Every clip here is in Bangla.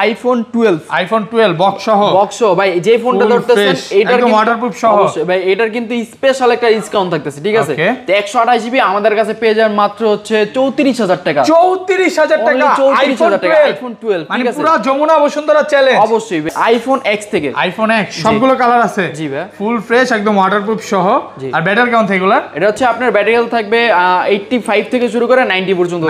আইফোন 12 বক্স সহ ভাই, যে ফোনটা ধরতেছেন এটার একদম ওয়াটারপ্রুফ সহ অবশ্যই ভাই, এটার কিন্তু স্পেশাল একটা ডিসকাউন্ট থাকতেছে, ঠিক আছে? তো 128 জিবি আমাদের কাছে পেয়ে যাবেন মাত্র হচ্ছে 34000 টাকা। 34000 টাকা আইফোন 12, মানে পুরো যমুনা বসুন্ধরা চ্যালেঞ্জ। অবশ্যই আইফোন X থেকে, আইফোন X সবগুলো কালার আছে। জি ভাই, ফুল ফ্রেশ একদম ওয়াটারপ্রুফ সহ। আর ব্যাটারি কেমন থাকবে এগুলা? এটা হচ্ছে আপনার ব্যাটারি হেলথ থাকবে 85 থেকে শুরু করে 90 পর্যন্ত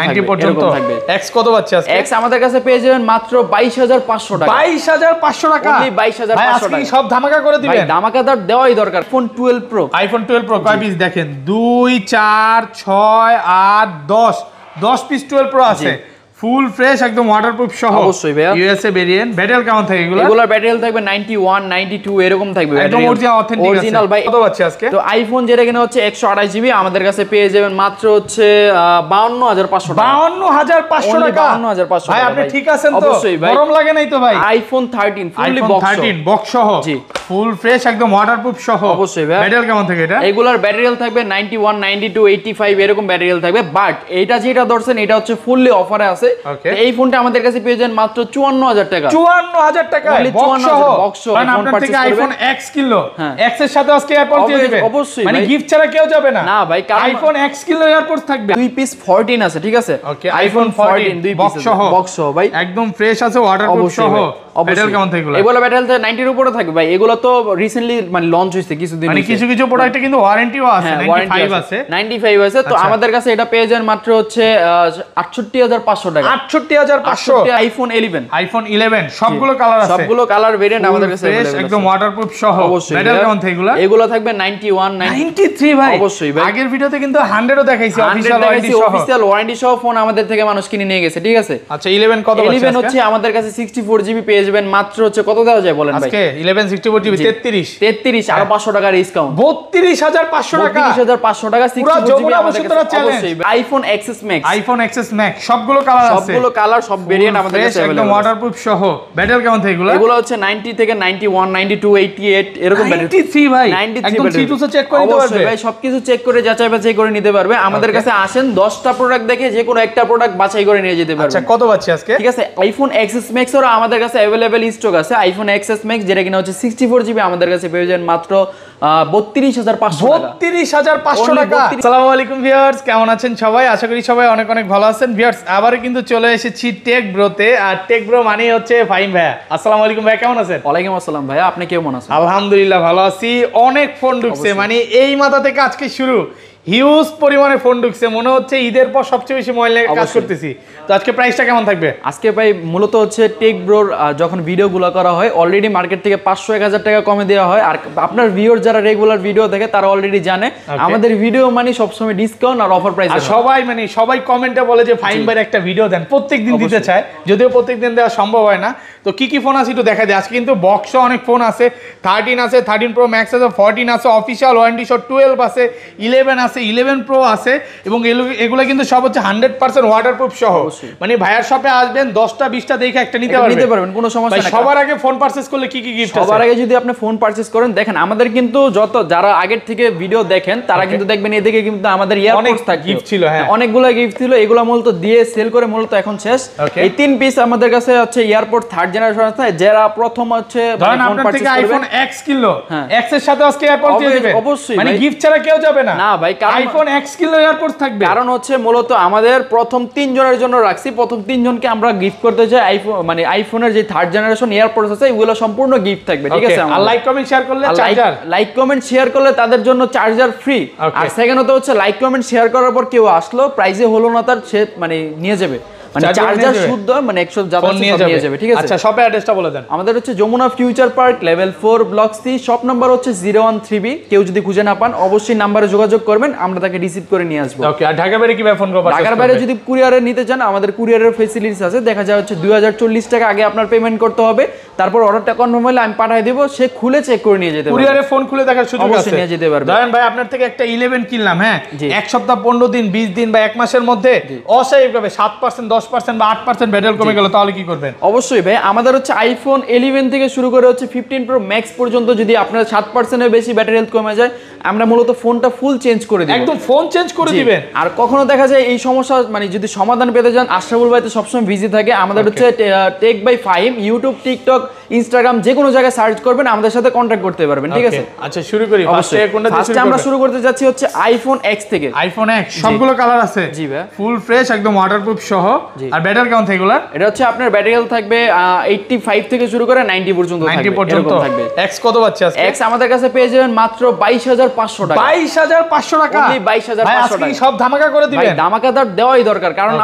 থাকবে। X কত পাচ্ছে আজকে? X আমাদের কাছে পেয়ে যাবেন মাত্র 22500 টাকা। 22500 টাকা, only 22500 টাকা। সব ধামাকা করে দিবেন ভাই, ধামাকাদার দেওয়াই দরকার। আইফোন 12 প্রো কয় পিস দেখেন? 2 4 6 8 10 পিস 12 প্রো আছে। ফুল ফ্রেশ একদম ওয়াটারপ্রুফ সহ। অবশ্যই ভাই, ইউএসএ ভেরিয়েন্ট। ব্যাটারি কেমন থাকে এগুলো? এগুলোর ব্যাটারি হেলথ থাকবে 91 92 এরকম থাকবে। একদম অরিজিনাল ভাই। কত পাচ্ছে আজকে? তো আইফোন যেটা কিনা হচ্ছে 128 জিবি আমাদের কাছে পেয়ে যাবেন মাত্র হচ্ছে 52500 টাকা। 52500 টাকা। 52500 ভাই আপনি ঠিক আছেন তো? অবশ্যই ভাই, গরম লাগে নাই তো ভাই? আইফোন 13 ফুললি বক্স সহ। জি, ফুল ফ্রেশ একদম ওয়াটারপ্রুফ সহ। অবশ্যই ভাই। ব্যাটারি কেমন থাকে এটা? এগুলার ব্যাটারি হেলথ থাকবে 91 92 85 এরকম ব্যাটারি হেলথ থাকবে। বাট এটা যেটা ধরছেন এটা হচ্ছে ফুললি অফারে আছে। এই ফোনটা আমাদের কাছে পেয়ে যান মাত্র 54000 টাকা। 54000 টাকা বক্স সহ। মানে আপনার থেকে আইফোন X কিনলো, X এর সাথে আজকে এয়ারপডস দিয়ে দিবেন। অবশ্যই, মানে গিফট ছাড়া কেউ যাবে না। না ভাই, আইফোন X কিনলো এয়ারপডস থাকবে। 2 পিস 14 আছে, ঠিক আছে? ওকে, আইফোন 14 2 পিস বক্স সহ ভাই, একদম ফ্রেশ আছে, ওয়াটারপ্রুফ সহ। ব্যাটারি কেমন থাকে এগুলো? এগুলো ব্যাটারি হেলথ 90 এর উপরে থাকবে ভাই। এগুলো তো রিসেন্টলি মানে লঞ্চ হইছে কিছুদিন, মানে কিছু প্রোডাক্টে কিন্তু ওয়ারেন্টিও আছে, 95 আছে। 95 আছে। তো আমাদের কাছে এটা পেয়ে যান মাত্র হচ্ছে 68500 টাকা। 68500 আইফোন 11 সবগুলো কালার আছে, সবগুলো কালার ভেরিয়েন্ট আমাদের কাছে ফ্রেশ একদম ওয়াটারপ্রুফ সহ। ব্যাটারি কেমন থাকে এগুলো? এগুলো থাকবে 91 93 ভাই। অবশ্যই ভাই, আগের ভিডিওতে কিন্তু 100 ও দেখাইছি অফিশিয়াল ওয়ারেন্টি সহ ফোন আমাদের থেকে মানুষ কিনে নিয়ে গেছে, ঠিক আছে? আচ্ছা 11 কত পাচ্ছে? 11 হচ্ছে আমাদের কাছে 64 জিবি পেয়ে যাবেন মাত্র হচ্ছে কত দেওয়া যায় বলেন ভাই? আজকে 11 64 জিবি 33 আর 500 টাকা ডিসকাউন্ট। 32500 টাকা। 32500 টাকা 64 জিবি আমাদের কাছে। অবশ্যই আইফোন XS Max সবগুলো কালার আছে, সবগুলো কালার সব ভেরিয়েন্ট আমাদের কাছে अवेलेबल একদম ওয়াটারপ্রুফ সহ। ব্যাটারি কেমন থাকে এগুলো? এগুলো হচ্ছে 90 থেকে 91 92 88 এরকম ব্যাটারি। 93 ভাই, একদম থ্রি চেক করে নিতে পারবে। ভাই সবকিছু চেক করে যাচাই বাছাই করে নিতে পারবে। আমাদের কাছে আসেন 10টা প্রোডাক্ট দেখে যে কোনো একটা প্রোডাক্ট বাছাই করে নিয়ে যেতে পারবে। আচ্ছা কত পাচ্ছে আজকে? ঠিক আছে, আইফোন XS Max এর আমাদের কাছে अवेलेबल স্টক আছে। আইফোন XS Max যেটা কিনা হচ্ছে 64 জিবি আমাদের কাছে পেয়ে যাবেন মাত্র 32500 টাকা। 32500 টাকা। আসসালামু আলাইকুম ভিউয়ার্স, কেমন আছেন সবাই? আশা করি সবাই অনেক ভালো আছেন। ভিউয়ার্স আবারো কিন্তু চলে এসেছি টেক ব্রোতে। আর টেক ব্রো মানে হচ্ছে ফাহিম ভাইয়া। আসসালামু আলাইকুম ভাইয়া, কেমন আছেন? ওয়ালাইকুম আসসালাম ভাইয়া, আপনি কেমন আছেন? আলহামদুলিল্লাহ ভালো আছি। অনেক ফোন ঢুকছে, মানে এই মাথা থেকে আজকে শুরু হিউজ পরিমাণে ফোন ঢুকছে। মনে হচ্ছে ঈদের পর সবচেয়ে বেশি ময়লা কাজ করতেছি। তো আজকে প্রাইসটা কেমন থাকবে? আজকে ভাই মূলত হচ্ছে টেক ব্রোর যখন ভিডিওগুলো করা হয় অলরেডি মার্কেট থেকে 500-1000 টাকা কমে দেওয়া হয়। আর আপনার ভিউয়ার যারা রেগুলার ভিডিও দেখে তারা অলরেডি জানে আমাদের ভিডিও মানে সবসময় ডিসকাউন্ট আর অফার প্রাইস। সবাই কমেন্টে বলে যে ফাহিম ভাইয়ের একটা ভিডিও দেন, প্রত্যেকদিন দিতে চায়, যদিও প্রত্যেকদিন দেওয়া সম্ভব হয় না। তো কি ফোন আছে একটু দেখা যায়। আজকে কিন্তু বক্সে অনেক ফোন আছে, 13 আছে, 13 প্রো ম্যাক্স আছে, 14 আছে, অফিসিয়াল ওয়ারেন্টি সহ 12 আছে, 11 আছে, 11 প্রো আছে। এবং এগুলো কিন্তু সব হচ্ছে 100% ওয়াটারপ্রুফ সহ। মানে ভাইয়ার শপে আসবেন 10টা 20টা দেখে একটা নিতে পারবেন, কোনো সমস্যা নেই। সবার আগে ফোন পারচেজ করলে কি গিফট আছে? সবার আগে যদি আপনি ফোন পারচেজ করেন, দেখেন আমাদের কিন্তু যারা আগের থেকে ভিডিও দেখেন তারা কিন্তু দেখবেন এদিকে কিন্তু আমাদের এয়ারপোর্টস থাকে গিফট ছিল। হ্যাঁ, অনেকগুলো গিফট ছিল, এগুলো মূলত দিয়ে সেল করে মূলত এখন শেষ। এই 3 পিস আমাদের কাছে হচ্ছে এয়ারপোর্ট 3rd জেনারেশন আছে, যারা প্রথম হচ্ছে ফোন পারচেজ করবে আইফোন X কিনলো, X এর সাথে আজকে এয়ারপোর্ট দিয়ে দিবেন। অবশ্যই, মানে গিফট ছাড়া কেউ যাবে না। না ভাই, আইফোন X কিনলো এয়ারপোর্ট থাকবে। কারণ হচ্ছে মূলত আমাদের প্রথম 3 জনের জন্য রাখছি, প্রথম 3 জনকে আমরা গিফট করতে চাই আইফোন, মানে আইফোনের যে 3rd জেনারেশন এয়ারপোর্টস আছে এগুলো সম্পূর্ণ গিফট থাকবে। ঠিক আছে, আর লাইক কমেন্ট শেয়ার করলে চার্জার, লাইক কমেন্ট শেয়ার করলে তাদের জন্য চার্জার ফ্রি। আর সেকেন্ড হচ্ছে লাইক কমেন্ট শেয়ার করার পর কেউ আসলো প্রাইজে হলো না তার, সে মানে নিয়ে যাবে, মানে চার্জার শুদ্ধ মানে 100 যাবে নিয়ে যাবে। ঠিক আছে, আচ্ছা শপের অ্যাড্রেসটা বলে দেন। আমাদের হচ্ছে Jamuna Future Park level 4 block C, shop number হচ্ছে 013B। কেউ যদি খুঁজে না পান অবশ্যই নাম্বারে যোগাযোগ করবেন, আমরা তাকে রিসিভ করে নিয়ে আসবো। ওকে, আর ঢাকা বাইরে কিভাবে ফোন করব? ঢাকার বাইরে যদি কুরিয়ারে নিতে চান আমাদের কুরিয়ারের ফ্যাসিলিটিস আছে। দেখা যায় হচ্ছে 2040 টাকা আগে আপনার পেমেন্ট করতে হবে, তারপর অর্ডারটা কনফার্ম হলে আমি পাঠিয়ে দেব, সে খুলে চেক করে নিয়ে যেতে পারবে। কুরিয়ারে ফোন খুলে দেখার সুযোগ আছে, নিয়ে যেতে পারবে। জানেন ভাই আপনার থেকে একটা 11 কিনলাম, হ্যাঁ, এক সপ্তাহ 15 দিন 20 দিন বা এক মাসের মধ্যে অস্বাভাবিকভাবে 7% 10% 10% বা 8% ব্যাটারি কমে গেল তাহলে কি করবেন? অবশ্যই ভাই, আমাদের হচ্ছে আইফোন 11 থেকে শুরু করে হচ্ছে 15 প্রো ম্যাক্স পর্যন্ত যদি আপনার 7% এর বেশি ব্যাটারি হেলথ কমে যায়, আমরা মূলত ফোনটা ফুল চেঞ্জ করে দিব। একদম ফোন চেঞ্জ করে দিবেন। আর কখনো দেখা যায় এই সমস্যা মানে যদি সমাধান পেতে যান, আশরাফুল ভাই তো সবসময় বিজি থাকে। আমাদের হচ্ছে Tech by Fahim YouTube, TikTok, Instagram যে কোনো জায়গায় সার্চ করবেন, আমাদের সাথে কন্ট্যাক্ট করতে পারবেন, ঠিক আছে? আচ্ছা শুরু করি। ফার্স্টে আমরা শুরু করতে যাচ্ছি হচ্ছে আইফোন এক্স থেকে। আইফোন এক্স সবগুলো কালার আছে? জি ভাই, ফুল ফ্রেশ একদম ওয়াটারপ্রুফ সহ। আর ব্যাটারি কেমন থাকবে এগুলা? এটা হচ্ছে আপনার ব্যাটারি হেলথ থাকবে 85 থেকে শুরু করে 90 পর্যন্ত থাকবে। এক্স কত পাচ্ছে আজকে? এক্স আমাদের কাছে পেয়ে যাবেন মাত্র 22,500 টাকা। 22,500 টাকা? অনলি 22,500 টাকা। সব ধামাকা করে দিবেন? ভাই ধামাকাদার দেওয়াই দরকার, কারণ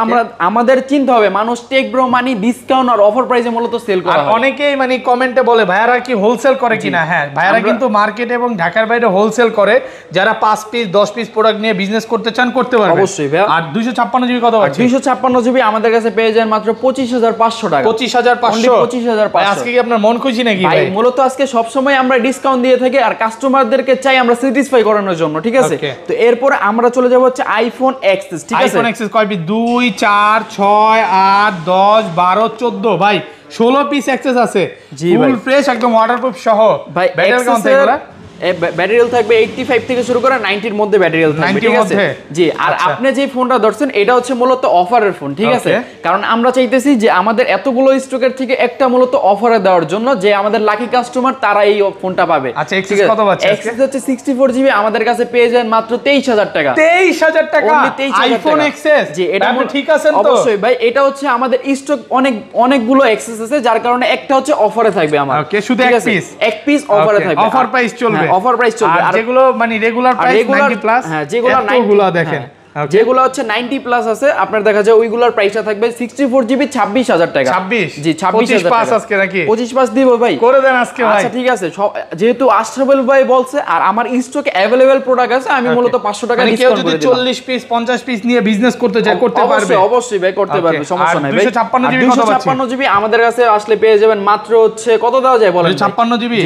আমাদের চিন্তা হবে মানুষ টেক ব্রো মানি ডিসকাউন্ট আর অফার প্রাইসে মূলত সেল করে। আর অনেকেই মানে কমেন্টে বলে ভাইয়ারা কি হোলসেল করে কিনা? হ্যাঁ, ভাইয়ারা কিন্তু মার্কেট এবং ঢাকার বাইরে হোলসেল করে। যারা 5 পিস 10 পিস প্রোডাক্ট নিয়ে বিজনেস করতে চান করতে পারবেন অবশ্যই ভাই। আর 256 জিবি কত আছে? 256 জিবি আমাদের কাছে পেয়ে যান মাত্র 25,500 টাকা। 25,500? 25,500। আজকে কি আপনার মন খুশি নাকি ভাই? মূলত আজকে সব সময় আমরা ডিসকাউন্ট দিয়ে থাকি আর কাস্টমারদেরকে চাই আমরা স্যাটিসফাই করানোর জন্য, ঠিক আছে? তো এরপর আমরা চলে যাব হচ্ছে আইফোন এক্সএস, ঠিক আছে? আইফোন এক্সএস কয় পিস? 2 4 6 8 10 12 14 ভাই 16 পিস এক্সেস আছে। ফুল ফ্রেশ একদম ওয়াটারপ্রুফ সহ। ভাই ব্যাটারি কেমন থাকবে? ব্যাটারি হেলথ থাকবে 85 থেকে শুরু করে 90 এর মধ্যে ব্যাটারি হেলথ থাকবে, ঠিক আছে? জি। আর আপনি যে ফোনটা ধরছেন এটা হচ্ছে মূলত অফারের ফোন, ঠিক আছে? কারণ আমরা চাইতেছি যে আমাদের এতগুলো স্টকের থেকে একটা মূলত অফারে দেওয়ার জন্য, যে আমাদের লাকি কাস্টমার তারা এই ফোনটা পাবে। আচ্ছা এক্সেস কত পাচ্ছে? এক্সেস হচ্ছে 64 জিবি আমাদের কাছে পেয়ে যান মাত্র 23,000 টাকা। 23,000 টাকা আইফোন এক্সেস? জি, এটা আপনি ঠিক আছেন তো? অবশ্যই ভাই, এটা হচ্ছে আমাদের স্টক অনেকগুলো এক্সেস আছে, যার কারণে একটা হচ্ছে অফারে থাকবে আমার। ওকে, শুধু এক পিস অফারে থাকবে। অফার প্রাইস চলবে? অফার প্রাইস চলবে। আর যেগুলো মানে রেগুলার প্রাইস 90 প্লাস, হ্যাঁ যেগুলো 90 দেখেন যেগুলো হচ্ছে 90 প্লাস আছে, আপনার দেখা যায় ওইগুলোর প্রাইসটা থাকবে 64 জিবি 26,000 টাকা। 26? জি 26,000 পাস আজকে নাকি? 25 পাস দিব ভাই, করে দেন আজকে ভাই। আচ্ছা ঠিক আছে, যেহেতু আশরাফুল ভাই বলছে আর আমার স্টকে अवेलेबल প্রোডাক্ট আছে, আমি মূলত 500 টাকা ডিসকাউন্ট করে দিলাম। 40 পিস 50 পিস নিয়ে বিজনেস করতে চায় করতে পারবে? অবশ্যই ভাই করতে পারবে, সমস্যা নাই ভাই। 256 জিবি কত পাচ্ছেন? 256 জিবি আমাদের কাছে আসলে পেয়ে যাবেন মাত্র হচ্ছে কত দেওয়া যায় বলেন? 56 জিবি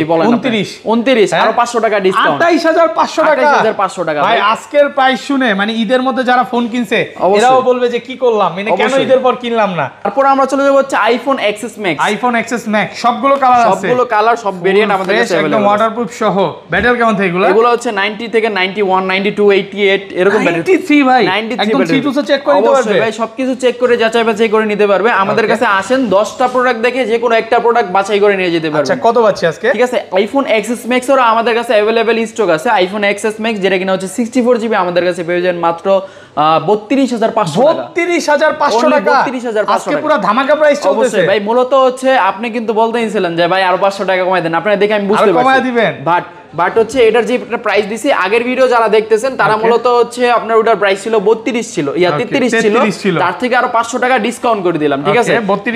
29 আর 500 টাকা ডিসকাউন্ট। 28,500 টাকা। 28,500 টাকা ভাই আজকের প্রাইস শুনে মানে ঈদের মধ্যে যারা ফোন কিনছে এরাও বলবে যে কি করলাম, মানে কেন ঈদের পর কিনলাম না। তারপর আমরা চলে যাব হচ্ছে iPhone XS max. IPhone XS max সবগুলো কালার আছে? সবগুলো কালার সব ভেরিয়েন্ট আমাদের কাছে अवेलेबल, একদম ওয়াটারপ্রুফ সহ। ব্যাটারি কেমন থাকে এগুলো? এগুলো হচ্ছে 90 থেকে 91 92 88 এরকম ব্যাটারি। 93 ভাই একদম সিটুসে চেক করে নিতে পারবে? ভাই সবকিছু চেক করে যাচাই বাছাই করে নিতে পারবে। আমাদের কাছে আসেন 10টা প্রোডাক্ট দেখে যে কোনো একটা প্রোডাক্ট বাছাই করে নিয়ে যেতে পারবে। আচ্ছা কত পাচ্ছি আজকে? ঠিক আছে, আইফোন এক্সএস ম্যাক্স এর আমাদের কাছে अवेलेबल স্টক আছে। আইফোন এক্সএস ম্যাক্স যেটা কিনা হচ্ছে 64 জিবি আমাদের কাছে পেয়ে যাবেন মাত্র 32,500 টাকা। 32,500 টাকা 32,500 আজকে পুরো ধামাকা প্রাইস চলতেছে। অবশ্যই ভাই, মূলত হচ্ছে আপনি কিন্তু বলতেইছিলেন যে ভাই আরো 500 টাকা কমাই দেন, আপনারা দেখে আমি বুঝতে পারছি কমায় দিবেন। বাট হচ্ছে এটার যে প্রাইস দিছি আগের ভিডিও যারা দেখতেছেন তারা মূলত হচ্ছে আপনার ওটার প্রাইস ছিল 32 ছিল, 33 ছিল, তার থেকে আরো 500 টাকা ডিসকাউন্ট করে দিলাম, ঠিক আছে?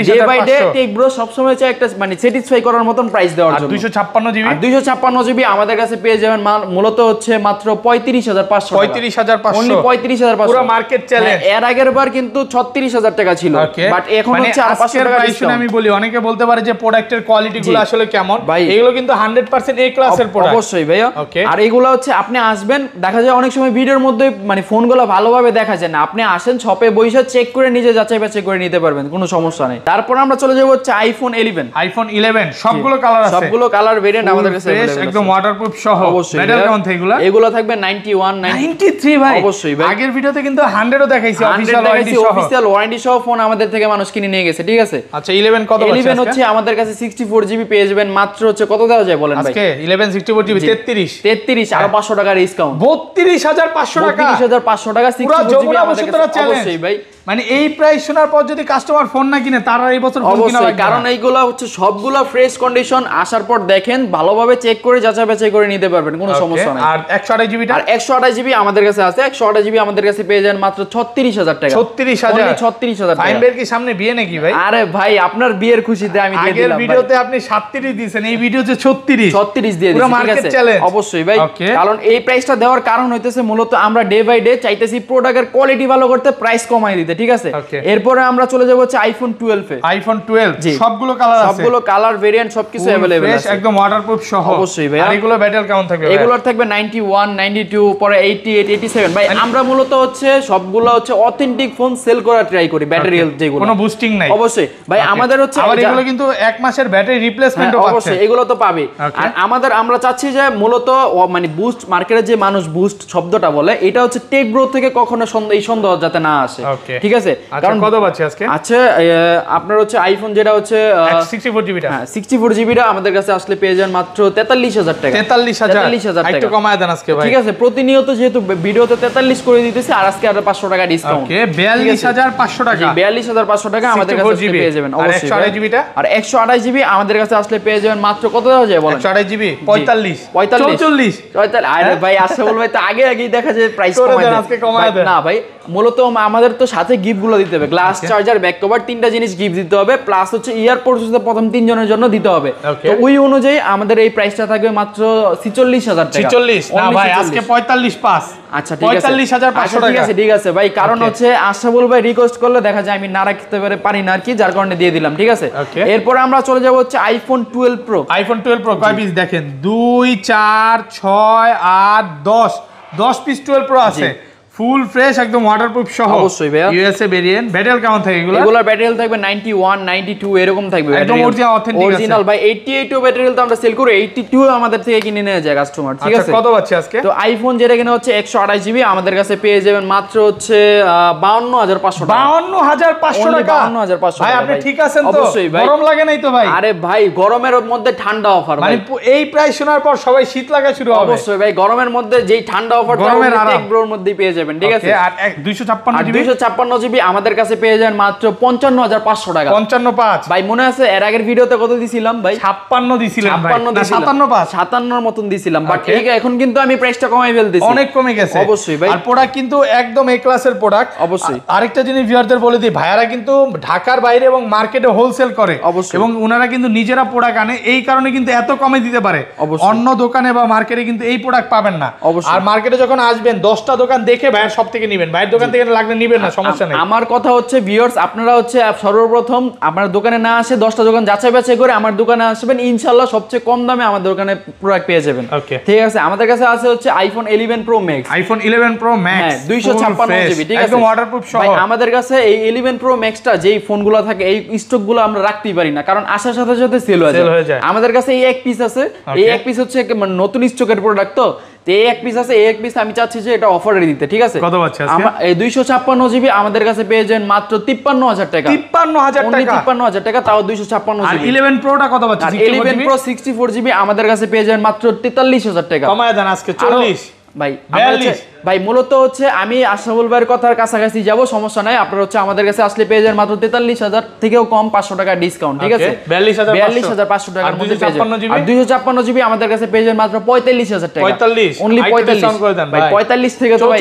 Day by day tech bro সব সময় চাই একটা মানে স্যাটিসফাই করার মতন প্রাইস দেওয়ার জন্য। 256 জিবি 256 জিবি আমাদের কাছে পেয়ে যাবেন মূলত হচ্ছে মাত্র 35,500 টাকা। 35,500 অনলি 35,500 পুরো মার্কেট চ্যালেঞ্জ। এর আগের বার কিন্তু 36,000 টাকা ছিল, বাট এখন হচ্ছে আর 500 টাকা ডিসকাউন্ট। আমি বলি অনেকে বলতে পারে যে প্রোডাক্টের কোয়ালিটি গুলো আসলে কেমন, এগুলো কিন্তু 100% এ ক্লাসের প্রোডাক্ট। অবশ্যই ভাইয়া। আর এগুলো হচ্ছে আপনি আসবেন, দেখা যায় অনেক সময় ভিডিওর মধ্যে মানে ফোনগুলো ভালোভাবে দেখা যায় না, আপনি আসেন শপে বসে চেক করে নিজে যাচাই বাছাই করে নিতে পারবেন, কোনো সমস্যা নেই। তারপর আমরা চলে যাব হচ্ছে আইফোন 11। আইফোন 11 সবগুলো কালার আছে? সবগুলো কালার ভেরিয়েন্ট আমাদের কাছে अवेलेबल, একদম ওয়াটারপ্রুফ সহ। অবশ্যই। ব্যাটারি কেমন থাকে এগুলো? এগুলো থাকবে 91 93 ভাই। অবশ্যই ভাই, আগের ভিডিওতে কিন্তু 100 ও দেখাইছি অফিশিয়াল ওয়ারেন্টি সহ। অফিশিয়াল ওয়ারেন্টি সহ ফোন আমাদের থেকে মানুষ কিনে নিয়ে গেছে, ঠিক আছে? আচ্ছা 11 কত আছে? 11 হচ্ছে আমাদের কাছে 64 জিবি পেয়ে যাবেন মাত্র হচ্ছে কত দেওয়া যায় বলেন ভাই? আজকে 11 64 জিবি 33 আর 500 টাকা ডিসকাউন্ট। 32,500 টাকা 32,500 টাকা 64 জিবি আমাদের কাছে। অবশ্যই ভাই, মানে এই প্রাইস শোনার পর যদি কাস্টমার ফোন না কিনে তারা এই বছর ফোন কিনা লাগবে, কারণ এইগুলো হচ্ছে সবগুলো ফ্রেশ কন্ডিশন, আসার পর দেখেন ভালোভাবে চেক করে যাচাই বাছাই করে নিতে পারবেন, কোনো সমস্যা নাই। আর 128 জিবিটা? আর 128 জিবি আমাদের কাছে আছে। 128 জিবি আমাদের কাছে পেয়ে যান মাত্র 36,000 টাকা। 36,000 টাকা। ফাইনবের কি সামনে বিয়ে নাকি ভাই? আরে ভাই আপনার বিয়ের খুশিতে আমি দিয়ে দিলাম। আগের ভিডিওতে আপনি 37 দিয়েছেন, এই ভিডিওতে 36 দিয়ে দিয়েছি, ঠিক আছে? চ্যালেঞ্জ। অবশ্যই ভাই, কারণ এই প্রাইসটা দেওয়ার কারণ হইতেছে মূলত আমরা ডে বাই ডে চাইতেছি প্রোডাক্টের কোয়ালিটি ভালো করতে, প্রাইস কমাই দিতে, ঠিক আছে। Okay. এরপরে আমরা চলে যাব হচ্ছে আইফোন 12 এ। আইফোন 12 সবগুলো কালার আছে, সবগুলো কালার ভেরিয়েন্ট সবকিছু अवेलेबल আছে, একদম ওয়াটারপ্রুফ সহ। অবশ্যই ভাই। আর এগুলো ব্যাটারি কেমন থাকবে? এগুলোর থাকবে 91 92 পরে 88 87 ভাই। আমরা মূলত হচ্ছে সবগুলো হচ্ছে অথেন্টিক ফোন সেল করা ট্রাই করি, ব্যাটারি হেলথ যেগুলো, কোনো বুস্টিং নাই অবশ্যই ভাই। আমাদের হচ্ছে আর এগুলো কিন্তু এক মাসের ব্যাটারি রিপ্লেসমেন্টও পাচ্ছে, অবশ্যই এগুলো তো পাবে। আর আমাদের আমরা চাচ্ছি যে মূলত মানে বুস্ট মার্কেটে যে মানুষ বুস্ট শব্দটা বলে এটা হচ্ছে টেক ব্রো থেকে কখনো এই সন্দেহ যাতে না আসে, ঠিক আছে। কারণ কত পাচ্ছি আজকে? আচ্ছা আপনার হচ্ছে আইফোন যেটা হচ্ছে 64 জিবি, হ্যাঁ 64 জিবিটা আমাদের কাছে আসলে পেয়ে যান মাত্র 43000 টাকা। 43000 টাকা একটু কমায় দেন আজকে ভাই, ঠিক আছে। প্রতিনিয়ত যেহেতু ভিডিওতে 43 করে দিতেছি আর আজকে আরো 500 টাকা ডিসকাউন্ট। ওকে 42500 টাকা, 42500 টাকা আমাদের কাছে আসলে পেয়ে যাবেন অবশ্যই। 128 জিবিটা আর 128 জিবি আমাদের কাছে আসলে পেয়ে যাবেন মাত্র কত দেওয়া যায় বলেন? 128 জিবি 45 44 আরে ভাই আসলে বলবে তো আগেই দেখা যায় প্রাইস কমায় দেন, আজকে কমায় দেন না ভাই। মূলত আমাদের তো সাথে গিফট গুলো দিতে হবে, গ্লাস চার্জার ব্যাক কভার 3টা জিনিস গিফট দিতে হবে, প্লাস হচ্ছে ইয়ারপোর্টস প্রথম 3 জনের জন্য দিতে হবে। তো ওই অনুযায়ী আমাদের এই প্রাইসটা থাকবে মাত্র 46000 টাকা। 46 না ভাই আজকে 45.5। আচ্ছা ঠিক আছে 45500 টাকা। ঠিক আছে ভাই। কারণ হচ্ছে আশরাফুল ভাই রিকোয়েস্ট করলে দেখা যায় আমি না রাখতে পারি না আর কি, যার কারণে দিয়ে দিলাম, ঠিক আছে। এরপর আমরা চলে যাব হচ্ছে আইফোন 12 প্রো। আইফোন 12 প্রো কয় পিস দেখেন? 2 4 6 8 10 পিস 12 প্রো আছে, ফুল ফ্রেশ একদম ওয়াটারপ্রুফ সহ, অবশ্যই ভাই। USA variant. ব্যাটারি কেমন থাকে এগুলো? এগুলোর ব্যাটারি হেলথ থাকবে 91 92 এরকম থাকবে, একদম অরিজিনাল অথেন্টিক আছে, অরিজিনাল ভাই। 88 ব্যাটারি হেলথ আমরা সেল করি, 82 আমাদের থেকে কিনে নিয়ে যায় কাস্টমার, ঠিক আছে। কত পাচ্ছি আজকে? তো আইফোন যেটা কিনা হচ্ছে 128 জিবি আমাদের কাছে পেয়ে যাবেন মাত্র হচ্ছে 52500 টাকা। 52500 টাকা 52500 ভাই, টাকা। আপনি ঠিক আছেন তো? অবশ্যই ভাই, গরম লাগে নাই তো ভাই? আরে ভাই গরমের মধ্যে ঠান্ডা অফার মানে এই প্রাইস শোনার পর সবাই শীত লাগা শুরু হবে। অবশ্যই ভাই, গরমের মধ্যে যেই ঠান্ডা অফার গরমের টেক ব্রোর মধ্যেই পেয়ে যাবেন, ঠিক আছে। আর 256 জিবি আমাদের কাছে পেয়ে যান মাত্র 55500 টাকা। 55.5 ভাই মনে আছে এর আগের ভিডিওতে কত দিছিলাম ভাই? 56 দিছিলাম ভাই, 57 এর মতন দিছিলাম, বাট এখন কিন্তু আমি প্রাইসটা কমাই ফেলতেছি, অনেক কমে গেছে অবশ্যই ভাই। আর প্রোডাক্ট কিন্তু একদম এ ক্লাসের প্রোডাক্ট, অবশ্যই। আরেকটা জিনিস ভিউয়ারদের বলে দিই, ভাইয়ারা কিন্তু ঢাকার বাইরে এবং মার্কেটে হোলসেল করে, অবশ্যই। এবং ওনারা কিন্তু নিজেরা প্রোডাক্ট আনে, এই কারণে কিন্তু এত কমে দিতে পারে। অন্য দোকানে বা মার্কেটে কিন্তু এই প্রোডাক্ট পাবেন না। আর মার্কেটে যখন আসবেন 10টা দোকান দেখে ভাইয়ের সব থেকে নেবেন, ভাইয়ের দোকান থেকে লাগলে নিবেন না, সমস্যা নেই। আমার কথা হচ্ছে ভিউয়ার্স, আপনারা হচ্ছে সর্বপ্রথম আপনার দোকানে না আসে 10টা দোকান যাচাই বাছাই করে আমার দোকানে আসবেন, ইনশাআল্লাহ সবচেয়ে কম দামে আমার দোকানে প্রোডাক্ট পেয়ে যাবেন, ঠিক আছে। আমাদের কাছে আছে হচ্ছে iPhone 11 pro max, iPhone 11 pro max 256 GB, ঠিক আছে, একদম ওয়াটারপ্রুফ সহ। ভাই আমাদের কাছে এই 11 প্রো ম্যাক্সটা যেই ফোনগুলো থাকে এই স্টকগুলো আমরা রাখতেই পারি না, কারণ আসার সাথে সাথে সেল হয়ে যায়। আমাদের কাছে এই এক পিস আছে, এই এক পিস হচ্ছে নতুন স্টকের প্রোডাক্ট, তো এই এক পিস আছে, এই এক পিস আমি চাচ্ছি যে এটা অফারে দিতে, ঠিক আছে। কত পাচ্ছি আজকে? আমরা এই 256 জিবি আমাদের কাছে পেয়ে যান মাত্র 53000 টাকা। 53000 টাকা, 53000 টাকা, তাও 256 আর জিবি। 11 প্রোটা কত পাচ্ছি? 11 প্রো 64 জিবি আমাদের কাছে পেয়ে যান মাত্র 43000 টাকা। কমায় দেন আজকে 40 ভাই। ভাই মূলত হচ্ছে আমি আশরাফুল ভাইয়ের কথার কাছাকাছি যাব, সমস্যা নাই। আপনারা হচ্ছে আমাদের কাছে আসলে পেয়ে যান মাত্র 43000 থেকেও কম 500 টাকা ডিসকাউন্ট, ঠিক আছে। 42500 টাকার মধ্যে পেয়ে যান। আর 256 জিবি আমাদের কাছে পেয়ে যান মাত্র 45000 টাকা। 45 অনলি 45 ভাই। 45 থেকে তো ভাই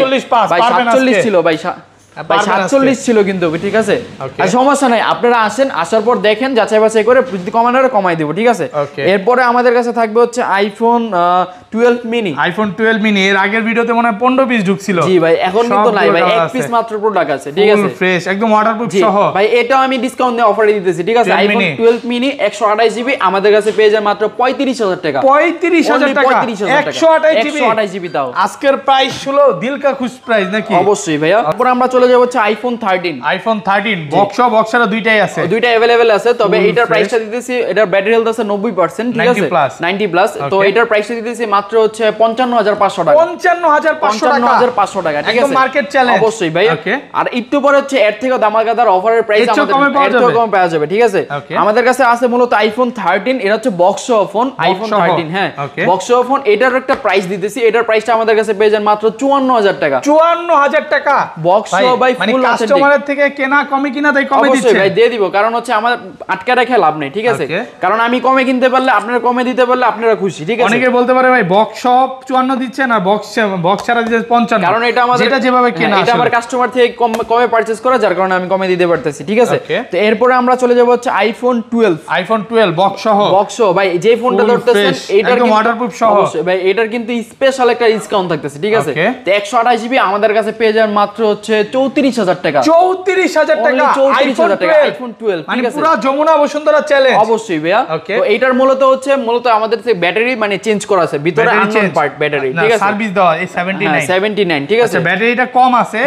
47 ছিল ভাই, 47 ছিল কিন্তু, ঠিক আছে। আর সমস্যা নাই, আপনারা আসেন, আসার পর দেখেন, যাচাই বাছাই করে যদি কমানোর কমাই দেব, ঠিক আছে। এরপরে আমাদের কাছে থাকবে হচ্ছে আইফোন 12 মিনি। আইফোন 12 মিনি এর আগের ভিডিওতে মনে হয় 15 পিস ঢুকছিল। জি ভাই, এখন কিন্তু নাই ভাই, এক পিস মাত্র প্রোডাক্ট আছে, ঠিক আছে, ফুল ফ্রেশ একদম ওয়াটারপ্রুফ সহ। ভাই এটাও আমি ডিসকাউন্ট দিয়ে অফারে দিতেছি, ঠিক আছে। আইফোন 12 মিনি 128 জিবি আমাদের কাছে পেয়ে যায় মাত্র 35000 টাকা। 35000 টাকা 128 জিবি দাও। আজকের প্রাইস হলো দিল কা খুশ প্রাইস নাকি? অবশ্যই ভাইয়া। তারপর আমরা চলে যাব হচ্ছে আইফোন 13। আইফোন 13 বক্সার দুইটাই আছে, দুইটা अवेलेबल আছে, তবে এটার প্রাইসটা দিতেছি, এটার ব্যাটারি হেলথ আছে 90%, ঠিক আছে, 90 প্লাস। তো এটার প্রাইসটা দিতেছি মাত্র হচ্ছে 55500 টাকা। 55500 টাকা, ঠিক আছে, একদম মার্কেট চ্যালেঞ্জ। অবশ্যই ভাই। আর একটু পরে হচ্ছে এর থেকে দামাকাদার অফারের প্রাইস আমাদের এর থেকে কম পাওয়া যাবে, ঠিক আছে। আমাদের কাছে আছে মূলত আইফোন 13, এটা হচ্ছে বক্স সহ ফোন, আইফোন 13, হ্যাঁ বক্স সহ ফোন। এটার একটা প্রাইস দিতেছি, এটার প্রাইসটা আমাদের কাছে পেয়ে যান মাত্র 54000 টাকা। 54000 টাকা বক্স সহ ভাই, মানে কাস্টমারের থেকে কেনা কমে কিনা তাই কমে দিচ্ছে ভাই, দিয়ে দিব, কারণ হচ্ছে আমার আটকে রাখা লাভ নেই, ঠিক আছে। কারণ আমি কমে কিনতে পারলে, আপনারা কমে দিতে পারলে আপনারা খুশি, ঠিক আছে। অনেকে বলতে পারে ভাই বক্স সব 54 দিচ্ছে না, বক্স ছাড়া দিচ্ছে 55, কারণ এটা আমাদের যেটা যেভাবে কেনা, এটা আমার কাস্টমার থেকে কমে পারচেজ করা, যার কারণে আমি কমে দিতে পারতেছি, ঠিক আছে। তো এরপরে আমরা চলে যাব হচ্ছে আইফোন 12 বক্স সহ ভাই, যে ফোনটা ধরতেছেন এইটার একদম ওয়াটারপ্রুফ সহ, অবশ্যই ভাই, এটার কিন্তু স্পেশাল একটা ডিসকাউন্ট থাকতেছে, ঠিক আছে। তো 128 জিবি আমাদের কাছে পেয়ে যান মাত্র হচ্ছে 34,000 টাকা। 34,000 টাকা, আইফোন 12 মানে পুরো যমুনা বসুন্ধরা চ্যালেঞ্জ। অবশ্যই ভাইয়া। তো এইটার মূলত আমাদের যে ব্যাটারি মানে চেঞ্জ করা আছে, ভিতরে আননোন পার্ট ব্যাটারি, ঠিক আছে, সার্ভিস দেওয়া এই 79, ঠিক আছে। ব্যাটারিটা কম আছে,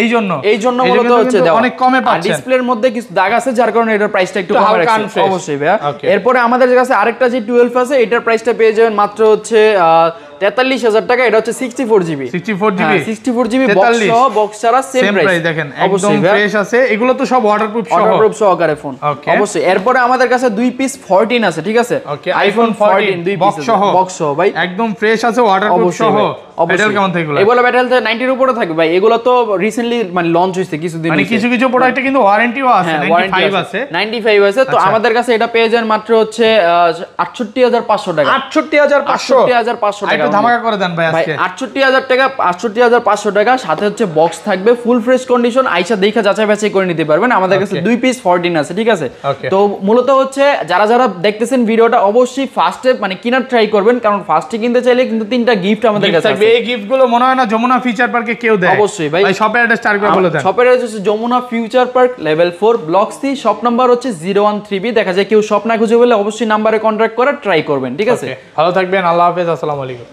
এই জন্য মূলত হচ্ছে দেওয়া অনেক কমে পাচ্ছেন। ডিসপ্লের মধ্যে কিছু দাগ আছে, যার কারণে এটার প্রাইসটা একটু কম রাখছি। অবশ্যই ভাইয়া। Okay. এরপরে আমাদের কাছে আরেকটা যে 12 আছে, এটার প্রাইসটা পেয়ে যাবেন মাত্র হচ্ছে 43,000 টাকা। এটা হচ্ছে 64 জিবি, 64 জিবি বক্স সহ, বক্স ছাড়া সেম প্রাইস। দেখেন একদম ফ্রেশ আছে, এগুলো তো সব ওয়াটারপ্রুফ সহকারে ফোন। অবশ্যই। এরপরে আমাদের কাছে 2 পিস 14 আছে, ঠিক আছে, আইফোন 14 2 পিস বক্স সহ ভাই, একদম ফ্রেশ আছে, ওয়াটারপ্রুফ সহ। ব্যাটারি কেমন থাকে এগুলো? এগুলো ব্যাটারি 90 এর উপরে থাকবে ভাই। এগুলো তো রিসেন্টলি মানে লঞ্চ হইছে কিছুদিন, মানে কিছু কিছু প্রোডাক্টে কিন্তু ওয়ারেন্টিও আছে, 95 আছে, 95 আছে। তো আমাদের কাছে এটা পেয়ে যান মাত্র হচ্ছে 68,500 টাকা। 68,500 টাকা। একটু ধামাকা করে দেন ভাই আজকে। 68,000 টাকা, 68,500 টাকা, সাথে হচ্ছে বক্স থাকবে, ফুল ফ্রেশ কন্ডিশন, আইসা দেখা যাচাই বাছাই করে নিতে পারবেন। আমাদের কাছে 2 পিস 14 আছে, ঠিক আছে। তো মূলত হচ্ছে যারা যারা দেখতেছেন ভিডিওটা, অবশ্যই ফার্স্টে মানে কিনার ট্রাই করবেন, কারণ ফার্স্টে কিনতে চাইলে কিন্তু 3টা গিফট আমাদের কাছে আছে। এই গিফটগুলো মনে হয় না যমুনা ফিচার পার্কে কেউ দেয়। অবশ্যই ভাই। শপের অ্যাড্রেস আরেকবার বলে দেন। শপের অ্যাড্রেস হচ্ছে Jamuna Future Park, level 4, block C, shop number হচ্ছে 013B। দেখা যায় কেউ শপ না খুঁজে পেলে অবশ্যই নাম্বারে কন্ট্যাক্ট করে ট্রাই করবেন, ঠিক আছে। ভালো থাকবেন, আল্লাহ হাফেজ, আসসালামু আলাইকুম।